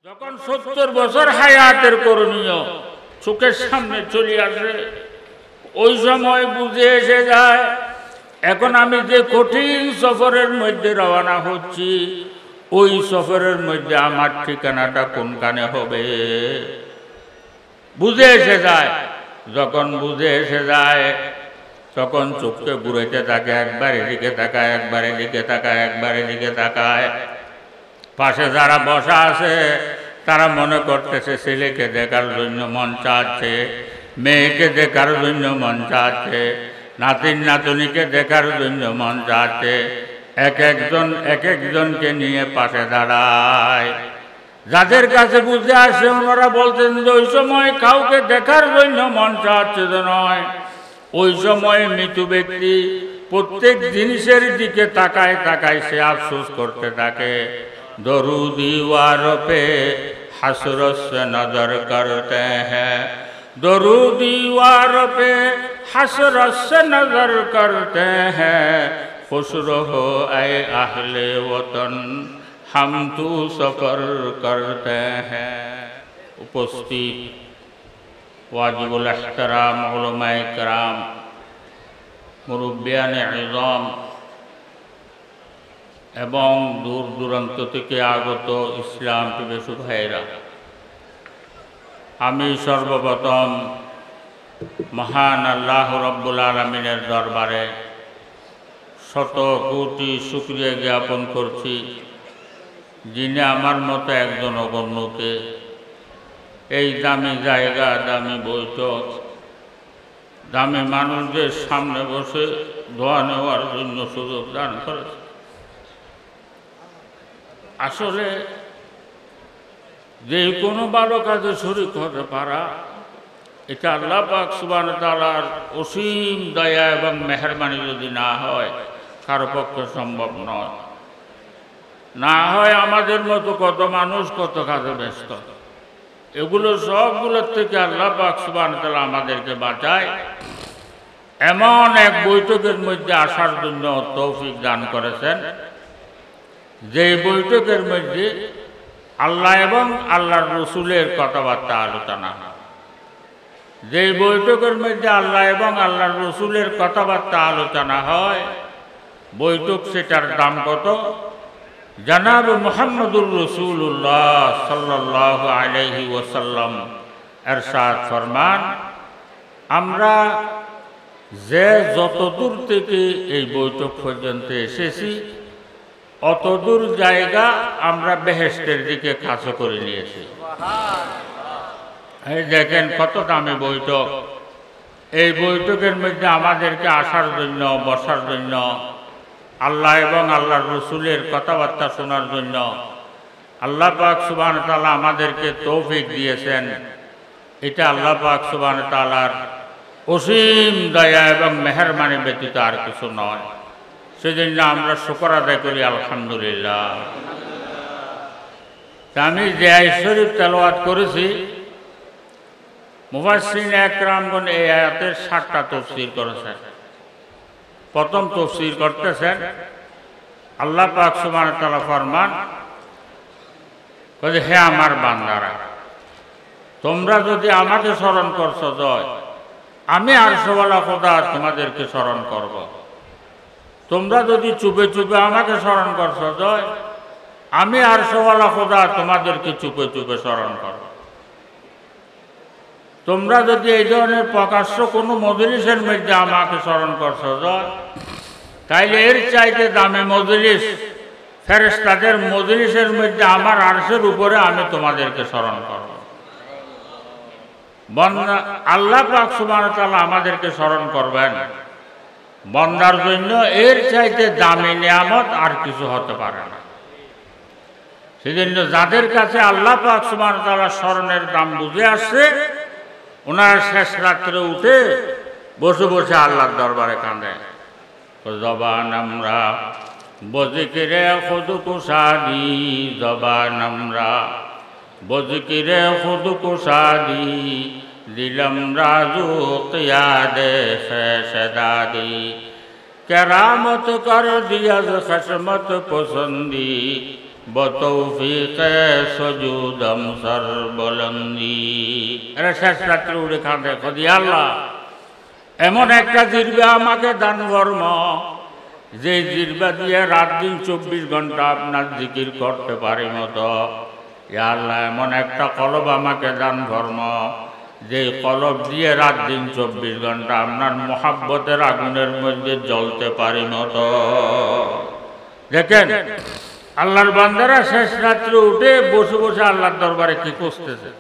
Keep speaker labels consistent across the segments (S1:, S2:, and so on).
S1: যখন 70 বছর হায়াতের করণীয় চোখের সামনে চলে আসে, ওই সময় বুঝে এসে যায় এখন আমি যে কঠিন সফরের মধ্যে রওনা হচ্ছি, ওই সফরের মধ্যে আমার ঠিকানাটা কোনখানে হবে। বুঝে এসে যায়। যখন বুঝে এসে যায় তখন চোখকে ঘুরাইতে থাকে, একবার এদিকে তাকায়, একবার এদিকে তাকায়, একবার এদিকে তাকায়। পাশে যারা বসা আছে তারা মনে করতেছে ছেলেকে দেখার জন্য মন চাচ্ছে, মেয়েকে দেখার জন্য মন চাচ্ছে, নাতিন নাতনিকে দেখার জন্য মন চাচ্ছে। এক একজনকে নিয়ে পাশে দাঁড়ায়। যাদের কাছে বুঝে আসে ওনারা বলতেন যে ওই সময় কাউকে দেখার জন্য মন চাচ্ছে নয়, ওই সময় মৃত্যু ব্যক্তি প্রত্যেক জিনিসের দিকে তাকায় তাকায় সে আফসোস করতে থাকে। दरूदी वारों पे हसरत से नजर करते हैं, दरूदी वारों पे हसरत से नजर करते हैं, खुश रहो ऐ अहले वतन हम तू सफर करते हैं। उपस्थित वाजिबुल एहतराम उलमाए किराम, मुरब्बियान इज़ाम এবং দূর দূরান্ত থেকে আগত ইসলাম প্রিয় ভাইয়েরা, আমি সর্বপ্রথম মহান আল্লাহ রব্বুল আলামিনের দরবারে শত কোটি শুকরিয়া জ্ঞাপন করছি, যিনি আমার মতো একজন অগণ্যকে এই দামি জায়গা, দামি বৈঠক, দামি মানুষদের সামনে বসে দোয়া নেওয়ার জন্য সুযোগ দান করেছে। আসলে যে কোনো ভালো কাজে শরীক হতে পারা, এটা আল্লাহ পাক সুবহানাহু ওয়া তাআলার অসীম দয়া এবং মেহেরবানি যদি না হয় কারো পক্ষে সম্ভব নয়। না হয় আমাদের মতো কত মানুষ কত কাজে ব্যস্ত, এগুলো সবগুলোর থেকে আল্লাহ পাক সুবহানাহু ওয়া তাআলা আমাদেরকে বাঁচায় এমন এক বৈঠকের মধ্যে আসার জন্য তৌফিক দান করেছেন, যে বৈঠকের মধ্যে আল্লাহ এবং আল্লাহর রসুলের কথাবার্তা আলোচনা হয়। যে বৈঠকের মধ্যে আল্লাহ এবং আল্লাহর রসুলের কথাবার্তা আলোচনা হয়, বৈঠক সেটার দাম কত? জনাব মুহাম্মদুর রাসূলুল্লাহ সাল্লাল্লাহু আলাইহি ওয়াসাল্লাম ইরশাদ ফরমান, আমরা যে যত দূর থেকে এই বৈঠক পর্যন্ত এসেছি অতদূর জায়গা আমরা বেহেশতের দিকে কাছে করে নিয়েছি। এই দেখেন কত দামি বৈঠক। এই বৈঠকের মধ্যে আমাদেরকে আসার জন্য, বসার জন্য, আল্লাহ এবং আল্লাহর রসুলের কথাবার্তা শোনার জন্য আল্লাহ পাক সুবহানাহু ওয়া তাআলা আমাদেরকে তৌফিক দিয়েছেন। এটা আল্লাহ পাক সুবহানাহু ওয়া তাআলার অসীম দয়া এবং মেহেরবানি ব্যতীত আর কিছু নয়। সেজন্য আমরা শুকর আদায় করি আলহামদুলিল্লাহ। আমি যে আয়াত শরীফ তেলাওয়াত করেছি, মুফাসসিরিন একরামগণ এই আয়াতের 7টা তাফসীর করেছেন। প্রথম তাফসীর করতেছেন আল্লাহ পাক সুবহানাহু ওয়া তাআলা ফরমান, হে আমার বান্দারা, তোমরা যদি আমাকে স্মরণ করছো জয়, আমি আরশওয়ালা খোদা তোমাদেরকে স্মরণ করব। তোমরা যদি চুপে চুপে আমাকে স্মরণ করছো জয়, আমি আরশওয়ালা খোদা তোমাদেরকে চুপে চুপে স্মরণ করব। তোমরা যদি এই ধরনের প্রকাশ্য কোনো মজলিসের মধ্যে আমাকে স্মরণ করছো জয়, তাইলে এর চাইতে দামি মজলিস, ফেরেশতাদের মজলিসের মধ্যে আমার আরশের উপরে আমি তোমাদেরকে স্মরণ করব। বান্দা আল্লাহ পাক সুবহানাহু ওয়া তাআলা আমাদেরকে স্মরণ করবেন, বান্দার জন্য এর চাইতে দামি নিয়ামত আর কিছু হতে পারে না। সেজন্য যাদের কাছে আল্লাহ পাক সুবহানাহু ওয়া তাআলা স্মরণের দাম বুঝে আসছে, ওনারা শেষ রাত্রে উঠে বসে বসে আল্লাহর দরবারে কাঁদে। জবান আমরা বজিকিরে খুদ কুশাদি, জবান আমরা বজিকিরে খুদ কুশাদি, দিলম রাজু কিয়াদে কেরামত কর দিয়াজ খসমত পসন্দি, বতৌফিকে সজুদম সরবলন্দি। এরা শেষ রাত্রে উঠে কাঁদে, খোদা আল্লাহ এমন একটা জিরবা আমাকে দান ফরম, যে জিরবা দিয়ে রাত দিন 24 ঘন্টা আপনার জিকির করতে পারি মতো। ইয়া আল্লাহ এমন একটা কলব আমাকে দান ফরম, যে কলব দিয়ে রাত দিন 24 ঘন্টা আপনার মোহাব্বতের আগুনের মধ্যে জ্বলতে পারি মতো। দেখেন আল্লাহর বান্দারা শেষ রাত্রে উঠে বসে বসে আল্লাহর দরবারে কি করতেছে।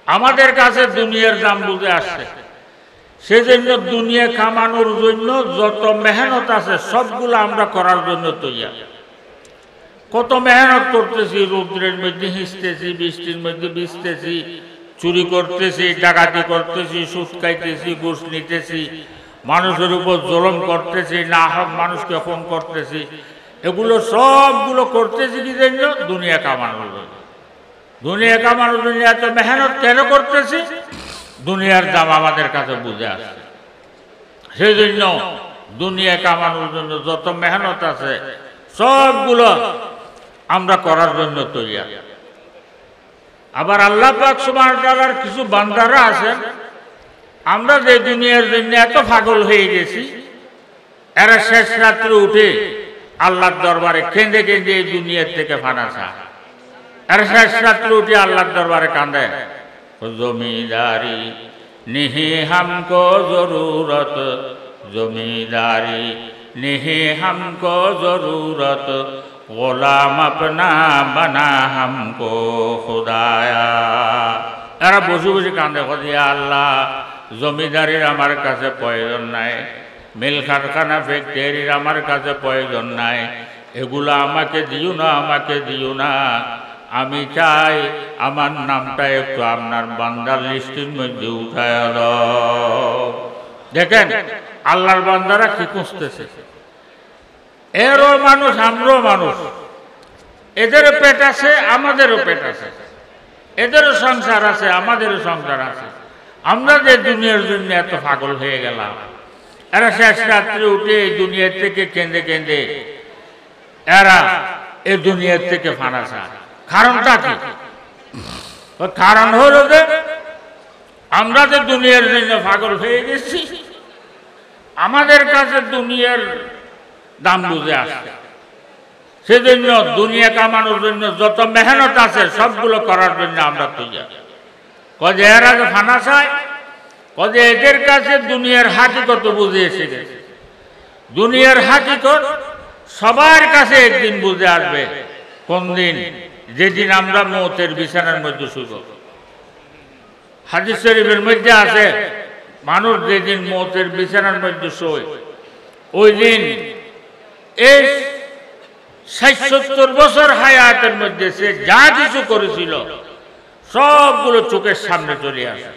S1: আমাদের কাছে দুনিয়ার দাম বুঝে আসছে, সেজন্য দুনিয়া কামানোর জন্য যত মেহনত আছে সবগুলো আমরা করার জন্য তৈরি। কত মেহনত করতেছি, রৌদ্রের মধ্যে হিঁচতেছি, বৃষ্টির মধ্যে ভিজতেছি, চুরি করতেছি, ডাকাতি করতেছি, সুদ খাইতেছি, ঘুষ নিতেছি, মানুষের উপর জুলুম করতেছি, না হক মানুষকে খুন করতেছি। এগুলো সবগুলো করতেছি কি জন্য? দুনিয়া কামানোর জন্য। দুনিয়া কামানোর জন্য এত মেহনত কেন করতেছি? দুনিয়ার দাম আমাদের কাছে বুঝে আসছে, সেই জন্য দুনিয়া কামানোর জন্য যত মেহনত আছে সবগুলো আমরা করার জন্য তৈরি। আবার আল্লাহ পাক সুবহানাহু ওয়া তাআলার কিছু বান্দারা আছেন, আমরা যে দুনিয়ার জন্য এত পাগল হয়ে গেছি, এরা শেষ রাত্রে উঠে আল্লাহর দরবারে কেঁদে কেঁদে এই দুনিয়ার থেকে ফানা চায়। এরা শেষ রাত্রে উঠে আল্লাহর দরবারে কাঁদে, জমিদারি नहीं हमको जरूरत, जमींदारी नहीं हमको जरूरत, গোলাম अपना बना हमको खुदाया। এরা বসে বসে কাঁদে, খোদা আল্লাহ জমিদারির আমার কাছে প্রয়োজন নাই, মিল কারখানা ফ্যাক্টরির আমার কাছে প্রয়োজন নাই, এগুলো আমাকে দিও না, আমাকে দিও না। আমি চাই আমার নামটা একটু আপনার বান্দার লিস্টের মধ্যে উঠায় দাও। দেখেন আল্লাহর বান্দারা কি খুঁজতেছে। এরও মানুষ, আমরাও মানুষ, এদেরও পেট আছে, আমাদেরও পেট আছে, এদেরও সংসার আছে, আমাদেরও সংসার আছে। আমরা যে দুনিয়ার জন্য এত পাগল হয়ে গেলাম, এরা শেষ রাত্রে উঠে এই দুনিয়ার থেকে কেঁদে কেঁদে এরা এই দুনিয়ার থেকে ফানা চায়। কারণটা কি? কারণ হলো যে আমরা যে দুনিয়ার জন্য পাগল হয়ে গেছি, আমাদের কাছে দুনিয়ার দাম বুঝে আসছে, সেজন্য দুনিয়া কামানোর জন্য যত মেহনত আছে সবগুলো করার জন্য আমরা তৈরি। কদে এরা যে ফানা চায়, কদে এদের কাছে দুনিয়ার হাকিকত বুঝে এসে গেছে। দুনিয়ার হাকিকত সবার কাছে একদিন বুঝে আসবে। কোন দিন? যেদিন আমরা মৌতের বিছানার মধ্যে শুব। হাদিস শরীফের মধ্যে আছে, মানুষ যেদিন মৌতের বিছানার মধ্যে শোয়, ওই দিন এই ৬০-৭০ বছর হায়াতের মধ্যে সে যা কিছু করেছিল সবগুলো চোখের সামনে চলে আসে।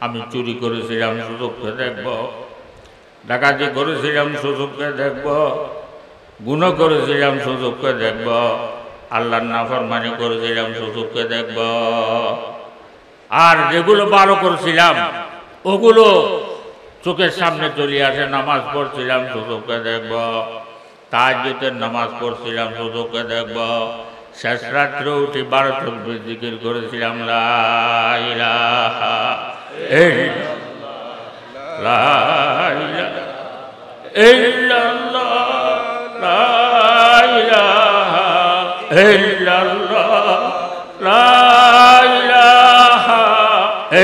S1: আমি চুরি করেছিলাম, সুযোগকে দেখব, ডাকাতি করেছিলাম, সুযোগকে দেখব, গুনাহ করেছিলাম, সুযোগকে দেখব, আল্লাহর নাফরমানি করেছিলাম, সুযোগকে দেখব। আর যেগুলো ভালো করেছিলাম ওগুলো চোখের সামনে চলে আসে। নামাজ পড়ছিলাম, সুযোগকে দেখব, তাহাজ্জুদের নামাজ পড়ছিলাম, সুযোগকে দেখব, শেষ রাত্রে উঠে 12 তাসবিহ জিকির করেছিলাম, লা ইলাহা ইল্লাল্লাহ, লা ইলাহা ইল্লাল্লাহ, লা ইলাহা ইল্লাল্লাহ, লা ইলাহা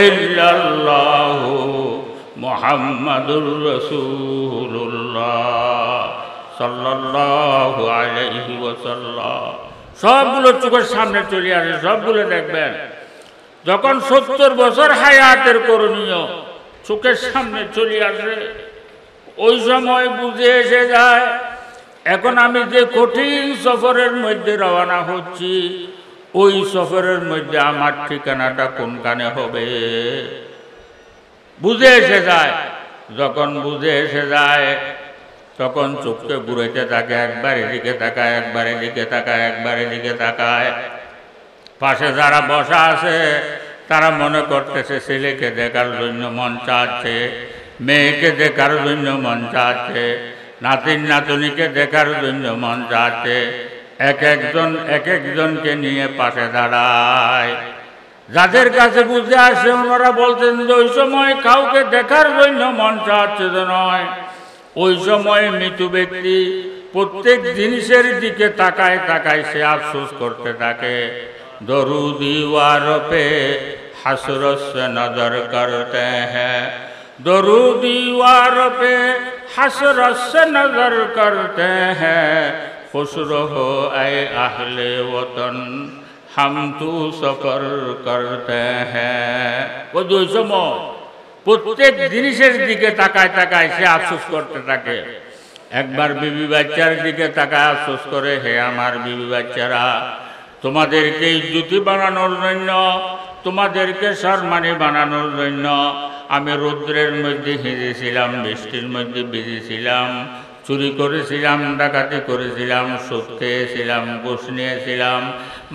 S1: ইল্লাল্লাহ, মুহাম্মাদুর রাসূলুল্লাহ সাল্লাল্লাহু আলাইহি ওয়াসাল্লাম। সবগুলো চোখের সামনে চলে আসে, সবগুলো দেখবেন। যখন 70 বছর হায়াতের করণীয় চোখের সামনে চলে আসে, ওই সময় বুঝে এসে যায় এখন আমি যে কঠিন সফরের মধ্যে রওনা হচ্ছি, ওই সফরের মধ্যে আমার ঠিকানাটা কোনখানে হবে। বুঝে এসে যায়। যখন বুঝে এসে যায় তখন চোখকে ঘুরাইতে থাকে, একবার এদিকে তাকায়, একবার এদিকে তাকায়, একবার এদিকে তাকায়। পাশে যারা বসা আছে তারা মনে করতেছে ছেলেকে দেখার জন্য মন চাচ্ছে, মেয়েকে দেখার জন্য মন চাচ্ছে, নাতিন নাতনিকে দেখার জন্য মন চাচ্ছে। এক একজনকে নিয়ে পাশে দাঁড়ায়। যাদের কাছে বুঝে আসে ওনারা বলতেন যে ওই সময় কাউকে দেখার জন্য মন চাচ্ছে নয়, ওই সময় মৃত্যু ব্যক্তি প্রত্যেক জিনিসের দিকে তাকায় তাকায় সে আফসোস করতে থাকে। দরুদি ওয়ারপে হাসরত সে নজর করতে হ্যাঁ, দরুদি ওয়ারপে হাসরত সে নজর করতে হ্যাঁ, खुश रहो ऐ अहले वतन हम तू सफर करते हैं। ওই দুই সময় প্রত্যেক জিনিসের দিকে তাকায় তাকায় সে আফসোস করতে থাকে। একবার বিবি বাচ্চার দিকে তাকায় আফসোস করে, হে আমার বিবি বাচ্চারা, তোমাদেরকে ইজ্জতি বানানোর জন্য, তোমাদেরকে সম্মানী বানানোর জন্য আমি রৌদ্রের মধ্যে ভিজেছিলাম, বৃষ্টির মধ্যে ভিজেছিলাম, চুরি করেছিলাম, ডাকাতি করেছিলাম, সুদ খেয়েছিলাম, ঘুষ নিয়েছিলাম,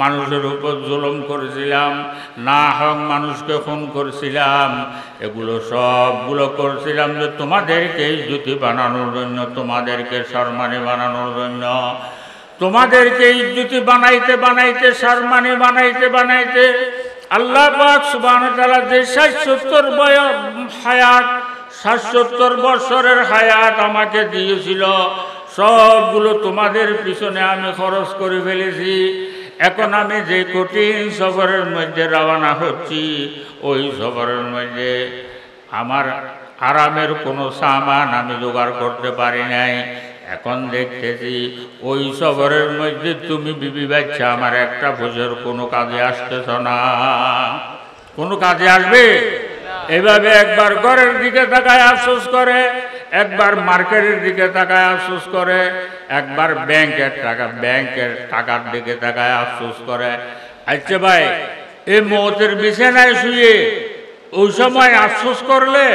S1: মানুষের উপর জুলুম করেছিলাম, না হক মানুষকে খুন করেছিলাম। এগুলো সবগুলো করেছিলাম যে তোমাদেরকে ইজ্জতি বানানোর জন্য, তোমাদেরকে সম্মানী বানানোর জন্য। তোমাদেরকে ইজ্জতি বানাইতে বানাইতে, সম্মানী বানাইতে বানাইতে আল্লাহ পাক সুবহানাহু ওয়া তাআলা যে ৬০-৭০ বছর হায়াত, ৬০-৭০ বছরের হায়াত আমাকে দিয়েছিল, সবগুলো তোমাদের পিছনে আমি খরচ করে ফেলেছি। এখন আমি যে কঠিন সফরের মধ্যে রওনা হচ্ছি, ওই সফরের মধ্যে আমার আরামের কোনো সামান আমি জোগাড় করতে পারি নাই। এখন দেখতেছি ওই সফরের মধ্যে তুমি বিবি বাচ্চা আমার একটা বছর কোনো কাজে আসতেছ না, কোনো কাজে আসবে? এভাবে একবার ঘরের দিকে তাকায় আফসোস করে, একবার মার্কেটের দিকে তাকায় আফসোস করে, একবার ব্যাংকের টাকার দিকে তাকায় আফসোস করে। আচ্ছা ভাই, এই মৌতের বিছানায় শুয়ে ওই সময় আফসোস করলে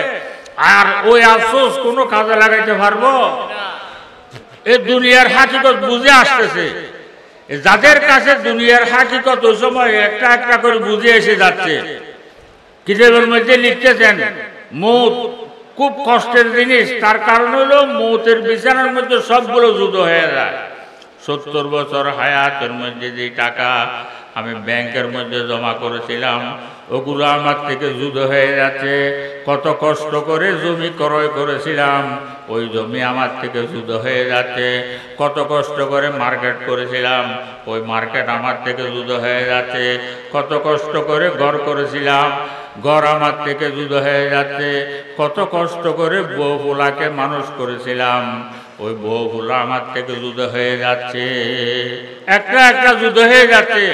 S1: আর ওই আফসোস কোনো কাজে লাগাইতে পারবো? এই দুনিয়ার হাকিকত বুঝে আসতেছে। যাদের কাছে দুনিয়ার হাকিকত ওই সময় একটা একটা করে বুঝে এসে যাচ্ছে, কিতাবের মধ্যে লিখতেছেন মৌত খুব কষ্টের জিনিস। তার কারণ হলো মৌতের বিছানার মধ্যে সবগুলো যুদ্ধ হয়ে যায়। ৭০ বছর হায়াতের মধ্যে যে টাকা আমি ব্যাংকের মধ্যে জমা করেছিলাম, ওগুলো আমার থেকে যুদ্ধ হয়ে যাচ্ছে। কত কষ্ট করে জমি ক্রয় করেছিলাম, ওই জমি আমার থেকে যুদ্ধ হয়ে যাচ্ছে। কত কষ্ট করে মার্কেট করেছিলাম, ওই মার্কেট আমার থেকে যুদ্ধ হয়ে যাচ্ছে। কত কষ্ট করে ঘর করেছিলাম, ঘর আমার থেকে যুদ্ধ হয়ে যাচ্ছে। কত কষ্ট করে বউ পোলাকে মানুষ করেছিলাম, ওই বউ পোলা আমার থেকে যুদ্ধ হয়ে যাচ্ছে। একটা একটা যুদ্ধ হয়ে যাচ্ছে।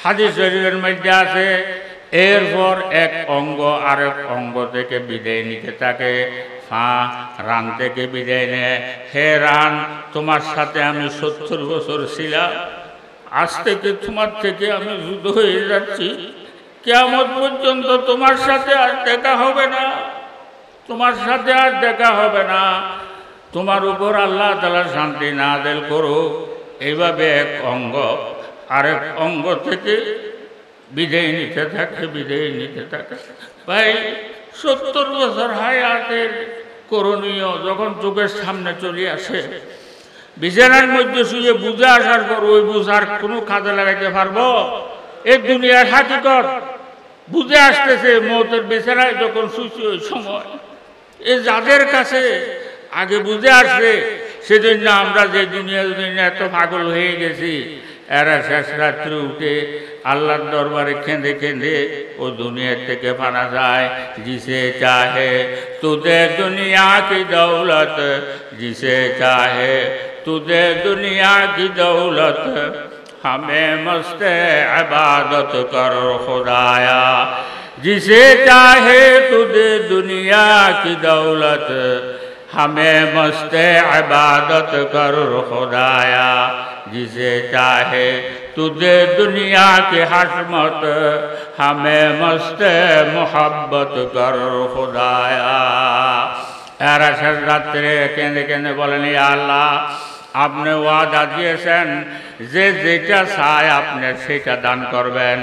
S1: হাদিস শরীফের মধ্যে আছে, এরপর এক অঙ্গ আরেক অঙ্গ থেকে বিদায় নিতে থাকে। রান থেকে বিদায় নেয়, হে রান, তোমার সাথে আমি ৭০ বছর ছিলাম, আজ থেকে তোমার থেকে আমি যুদ্ধ হয়ে যাচ্ছি। কিয়ামত পর্যন্ত তোমার সাথে আর দেখা হবে না, তোমার সাথে আর দেখা হবে না। তোমার উপর আল্লাহ তাআলা শান্তি নাযিল করুক। এইভাবে এক অঙ্গ আরেক অঙ্গ থেকে বিদায় নিতে থাকে, বিদায় নিতে থাকে। ভাই, ৭০ বছর হায়াতের করণীয় যখন চোখের সামনে চলে আসে, বিছানার মধ্যে শুয়ে বুঝে আসার পর ওই বুঝার কোনো কাজে লাগাইতে পারবো? এই দুনিয়ার হাকিকত বুঝে আসতেছে মৌতের বিছানায় যখন শুয়েছি ওই সময়। এ যাদের কাছে আগে বুঝে আসছে, সেজন্য আমরা যে দুনিয়া এত পাগল হয়ে গেছি, এরা শেষ রাত্রে উঠে আল্লাহর দরবারে কেঁদে কেঁদে ও দুনিয়া থেকে পানা যায়। जिसे चाहे तू दे दुनिया की दौलत, जिसे चाहे तू दे दुनिया की दौलत, हमें मस्त इबादत कर खुदाया। जिसे चाहे तू दे दुनिया की दौलत, हमें मस्त इबादत कर खुदाया। जिसे चाहे तू दे दुनिया की हशमत, हमें मस्त मोहब्बत कर खुदाया। এরা শেষ রাত্রে কেঁদে কেঁদে বলেন, ইয়া আল্লাহ, আপনি ওয়াদা দিয়েছেন যে যেটা চায় আপনি সেটা দান করবেন।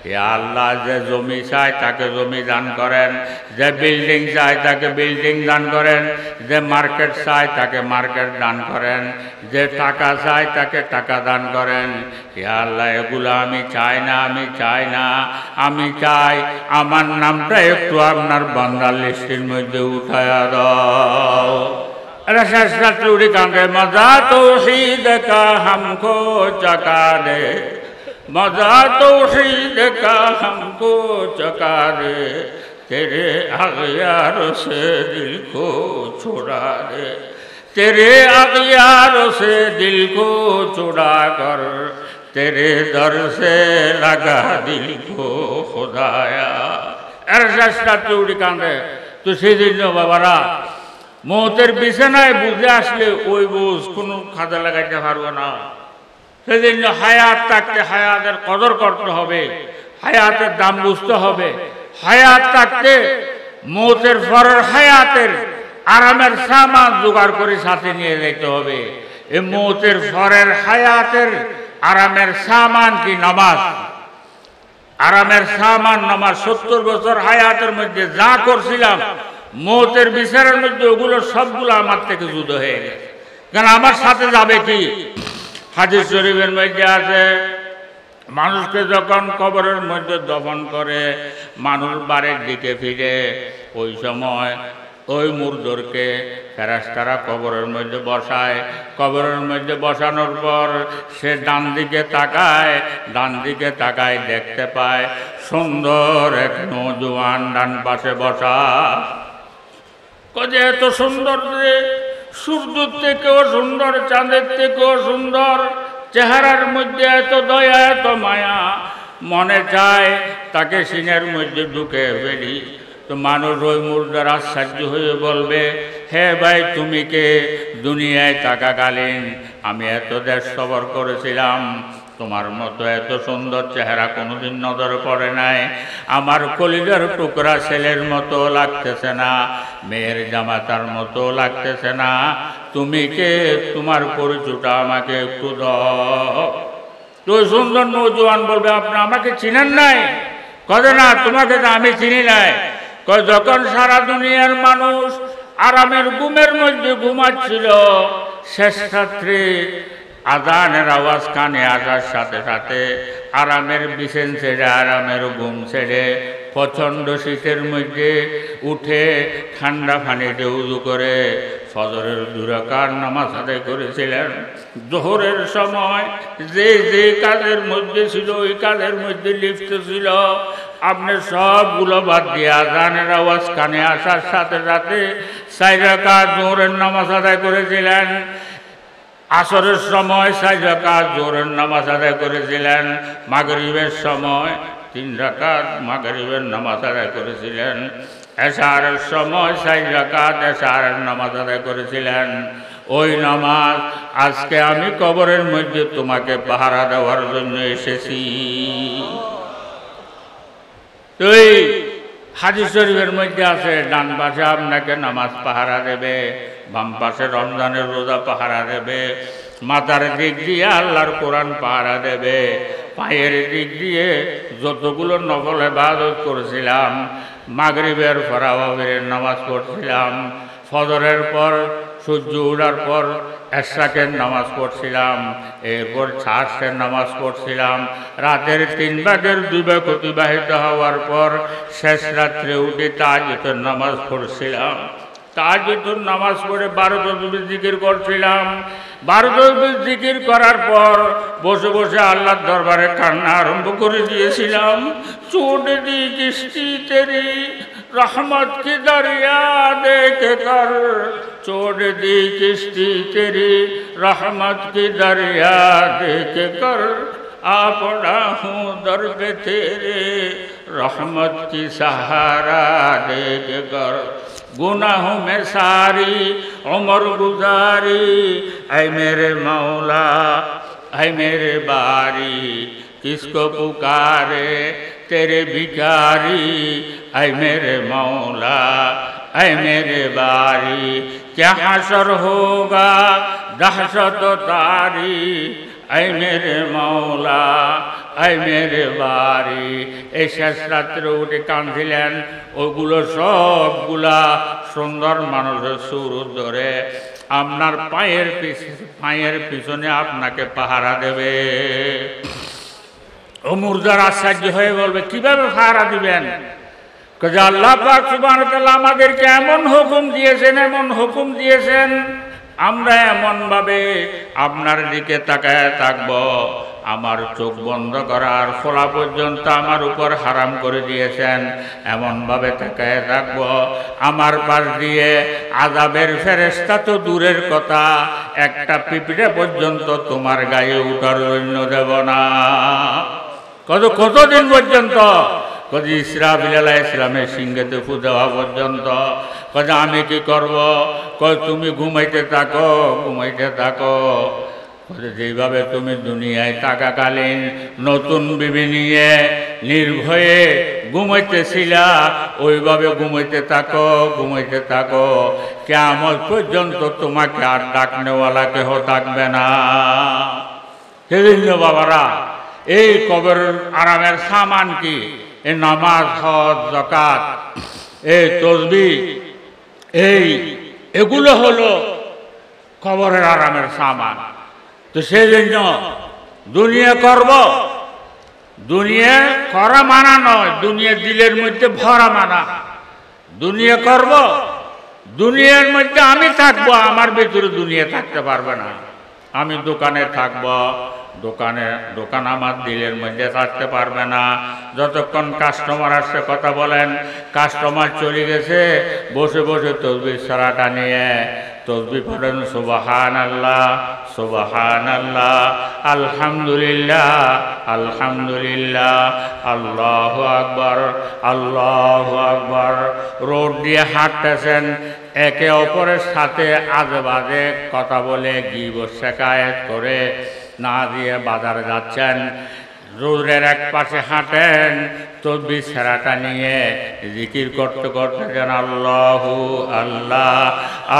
S1: ইয়া আল্লাহ, যে জমি চায় তাকে জমি দান করেন, যে বিল্ডিং চায় তাকে বিল্ডিং দান করেন, যে মার্কেট চায় তাকে মার্কেট দান করেন, যে টাকা চায় তাকে টাকা দান করেন। ইয়া আল্লাহ, এগুলো আমি চাই না, আমি চাই না, আমি চাই আমার নামটা একটু আপনার বান্দার লিস্টের মধ্যে উঠায়া দাও। चूड़ी कांगे मजा तौहीद का हमको चका दे, मजा तौहीद का हमको चका दे, तेरे अग़यार से दिल को छुड़ा दे, तेरे अग़यार से दिल को छुड़ा कर, तेरे दर से लगा दिल को खुदाया। चूड़ी कांगे तो सीधी बाबारा মৌতের বিছানায় বুঝে আসলে ওই বুঝ কোনো খাজা লাগাইতে পারবো না। সেজন্য হায়াত থাকতে হায়াতের কদর করতে হবে, হায়াতের দাম বুঝতে হবে। হায়াত থাকতে মৌতের পরের হায়াতের আরামের সামান জোগাড় করে সাথে নিয়ে যেতে হবে। এই মৌতের পরের হায়াতের আরামের সামান কি? নামাজ। আরামের সামান নামাজ। 70 বছর হায়াতের মধ্যে যা করছিলাম মৌতের বিচারের মধ্যে ওগুলো সবগুলো আমার থেকে জুদা হয়ে গেছে। কারণ আমার সাথে যাবে কি? হাদিস শরীফের মধ্যে আছে, মানুষকে যখন কবরের মধ্যে দফন করে মানুষ বাড়ির দিকে ফিরে, ওই সময় ওই মুর্দরকে ফেরেশতারা কবরের মধ্যে বসায়। কবরের মধ্যে বসানোর পর সে ডান দিকে তাকায়, ডান দিকে তাকায় দেখতে পায় সুন্দর এক নওজোয়ান ডান পাশে বসা। যে এত সুন্দর, যে সূর্যের থেকেও সুন্দর, চাঁদের থেকেও সুন্দর, চেহারার মধ্যে এত দয়া এত মায়া, মনে চায় তাকে সিনের মধ্যে ঢুকে ফেলি। তো মানুষ ওই মুর্দার আশ্চর্য হয়ে বলবে, হে ভাই তুমি কে? দুনিয়ায় থাকাকালীন আমি এত দেশ সফর করেছিলাম, তোমার মতো এত সুন্দর চেহারা কোনোদিন নজরে পড়ে নাই। আমার কলিজার টুকরা ছেলের মতো লাগতেছে না, মেয়ের জামাতার মতো লাগতেছে না। তুমি কে? তোমার পরিচয়টা আমাকে একটু দাও। তুই সুন্দর নওজোয়ান বলবে, আপনি আমাকে চিনেন নাই? কবে না, তোমাকে তো আমি চিনি নাই। যখন সারা দুনিয়ার মানুষ আরামের ঘুমের মধ্যে ঘুমাচ্ছিল, শেষ রাত্রে আজানের আওয়াজ কানে আসার সাথে সাথে আরামের বিছানা ছেড়ে, আরামের ঘুম ছেড়ে প্রচণ্ড শীতের মধ্যে উঠে ঠান্ডা পানিতে উযু করে ফজরের 2 রাকাত নামাজ আদায় করেছিলেন। জোহরের সময় যে যে কাজের মধ্যে ছিল ওই কাজের মধ্যে লিপ্ত ছিল, আপনি সবগুলো বাদ দিয়ে আজানের আওয়াজ কানে আসার সাথে সাথে 4 রাকাত জোহরের নামাজ আদায় করেছিলেন। আসরের সময় 4 রাকাত জোহরের নামাজ আদায় করেছিলেন। মাগরিবের সময় 3 রাকাত মাগরিবের নামাজ আদায় করেছিলেন। এশারের সময় 4 রাকাত এশারের নামাজ আদায় করেছিলেন। ওই নামাজ আজকে আমি কবরের মধ্যে তোমাকে পাহারা দেওয়ার জন্য এসেছি। তুই হাদিস শরীফের মধ্যে আছে, ডান পাশে আপনাকে নামাজ পাহারা দেবে, বাম পাশে রমজানের রোজা পাহারা দেবে, মাথার দিক দিয়ে আল্লাহর কোরআন পাহারা দেবে, পায়ের দিক দিয়ে যতগুলো নফল ইবাদত করেছিলাম, মাগরিবের পর আওয়াজের নামাজ পড়ছিলাম, ফজরের পর সূর্য ওঠার পর এশরাকের নামাজ পড়ছিলাম, এরপর ছাড়ের নামাজ পড়ছিলাম, রাতের 3 ভাগের 2 ভাগ অতিবাহিত হওয়ার পর শেষ রাত্রে উঠে তাহাজ্জুদের নামাজ পড়ছিলাম। তাহাজ্জুদের নামাজ পড়ে 12 তসবিহ জিকির করছিলাম। 12 তসবিহ জিকির করার পর বসে বসে আল্লাহর দরবারে কান্না আরম্ভ করে দিয়েছিলাম। ছোট দি কিস্তি তেরি रहमत की दरिया देख कर, छोड़ दी किश्ती तेरी रहमत की दरिया देख कर, आ पड़ा हूँ दर पे तेरे रहमत की सहारा देख कर, गुनाहों में सारी उम्र गुजारी, ऐ मेरे मौला ऐ मेरे बारी, किसको पुकारे तेरे भिखारी, ऐ मेरे मौला ऐ मेरे बारी, क्या हशर होगा दहशत तारी ऐ मेरे मौला ऐ मेरे बारी। এই শেষ রাত্রে উঠে কাঁদছিলেন। ওগুলো সবগুলা সুন্দর মানুষের সুর ধরে আপনার পায়ের পিছনে আপনাকে পাহারা দেবে। ও মুর্দার আশ্চর্য হয়ে বলবে, কিভাবে পাহারা দিবেন? যে আল্লাহ পাক সুবহানাহু ওয়া তাআলা আমাদেরকে এমন হুকুম দিয়েছেন, আমরা এমনভাবে আপনার দিকে তাকায় থাকব, আমার চোখ বন্ধ করার খোলা পর্যন্ত আমার উপর হারাম করে দিয়েছেন। এমনভাবে তাকায় থাকব, আমার পাশ দিয়ে আযাবের ফেরেশতা তো দূরের কথা, একটা পিঁপড়ে পর্যন্ত তোমার গায়ে উঠার জন্য দেব না। কতদিন পর্যন্ত? কদি ইসরাফিল আলাইহিস সালামের সিংহেতে ফু দেওয়া পর্যন্ত। কদি আমি কি করব? কই তুমি ঘুমাইতে থাকো। যেভাবে তুমি দুনিয়ায় থাকাকালীন নতুন বিবি নিয়ে নির্ভয়ে ঘুমাইতেছিলা, ওইভাবে ঘুমাইতে থাকো। কিয়ামত পর্যন্ত তোমাকে আর ডাকনেওয়ালা কেহ থাকবে না। সেজন্য বাবারা, এই কবরের আরামের সামান কি? এই নামাজ, হজ, যাকাত, এই তাসবিহ, এগুলো হলো কবরের আরামের সামান। তো সেই জন্য দুনিয়া করব, দুনিয়া করা মানা নয়, দুনিয়া দিলের মধ্যে ভরা মানা। দুনিয়া করব, দুনিয়ার মধ্যে আমি থাকবো, আমার ভিতরে দুনিয়া থাকতে পারবে না। আমি দোকানে থাকবো, দোকান আমার দিলের মধ্যে থাকতে পারবে না। যতক্ষণ কাস্টমার আসছে কথা বলেন, কাস্টমার চলে গেছে, বসে বসে তাসবিহ সারাটা নিয়ে তাসবিহ পড়েন, সুবহানাল্লাহ সুবহানাল্লাহ, আলহামদুলিল্লাহ আলহামদুলিল্লাহ, আল্লাহু আকবার আল্লাহু আকবার। রোড দিয়ে হাঁটতেছেন, একে অপরের সাথে আজে বাজে কথা বলে গীবত শিকায়েত করে না দিয়ে বাজারে যাচ্ছেন, রোডের এক পাশে হাঁটেন, তাসবিহ সারাটা নিয়ে জিকির করতে করতে যেন আল্লাহু আল্লাহ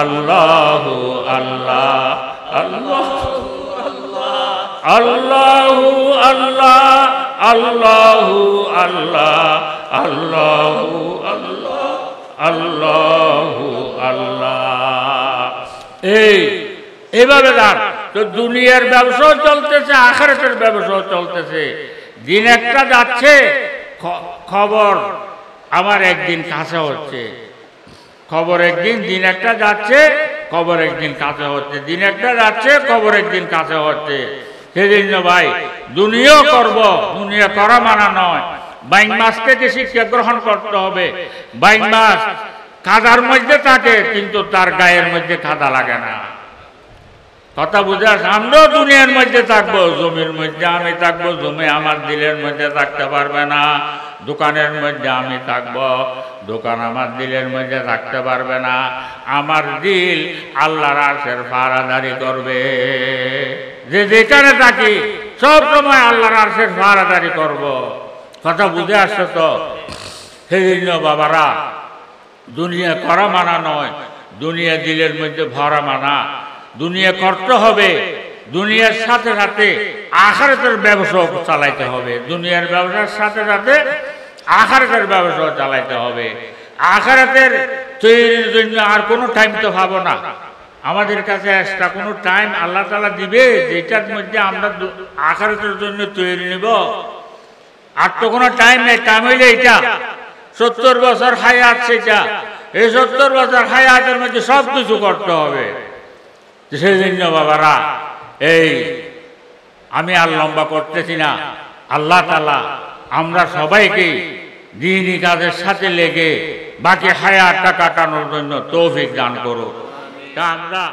S1: আল্লাহু আল্লাহ আল্লাহু আল্লাহু আল্লাহ আল্লাহু আল্লাহ আল্লাহু আল্লাহ আল্লাহু আল্লাহ। এইভাবে দাঁড় তো দুনিয়ার ব্যবসাও চলতেছে, আখিরাতের ব্যবসাও চলতেছে। দিন একটা যাচ্ছে, খবর আমার একদিন কাছে হচ্ছে, খবর একদিন, দিন একটা যাচ্ছে, খবর একদিন কাছে হচ্ছে, দিন একটা যাচ্ছে, খবর একদিন কাছে হচ্ছে। সেজন্য ভাই দুনিয়াও করব, দুনিয়া করা মানা নয়। বাইং মাছ থেকে শিক্ষা গ্রহণ করতে হবে। বাইং মাছ কাদার মধ্যে থাকে, কিন্তু তার গায়ের মধ্যে কাদা লাগে না। কথা বুঝে আস? আমরাও দুনিয়ার মধ্যে থাকবো, জমির মধ্যে আমি থাকবো, জমি আমার দিলের মধ্যে থাকতে পারবে না। দোকানের মধ্যে আমি থাকবো, দোকান আমার দিলের মধ্যে থাকতে পারবে না। আমার দিল আল্লাহর আরশের পাহারাদারি করবে। যে যেখানে থাকি সব সময় আল্লাহর আরশের পাহারাদারি করব। কথা বুঝে আসছো তো? সেই জন্য বাবারা, দুনিয়া করা মানা নয়, দুনিয়া দিলের মধ্যে ভরা মানা। দুনিয়া করতে হবে, দুনিয়ার সাথে সাথে আখিরাতের ব্যবসা চালাইতে হবে। দুনিয়ার ব্যবসার সাথে সাথে আখিরাতের ব্যবসা চালাইতে হবে। আখিরাতের তৈরির জন্য আর কোনো টাইম তো পাবো না। আমাদের কাছে এক্সট্রা কোনো টাইম আল্লাহ তাআলা দিবে যেটার মধ্যে আমরা আখিরাতের জন্য তৈরি নিব। আর তো কোনো টাইম নেই। টাইম হইলে এটা 70 বছর হায়াত, সেটা এই 70 বছর হায়াতের মধ্যে সব কিছু করতে হবে। সেই জন্য বাবারা, আমি আর লম্বা করতেছি না। আল্লাহ তাআলা আমরা সবাইকে দ্বীনি কাজের সাথে লেগে বাকি হায়াতটা কাটানোর জন্য তৌফিক দান করুন। আমরা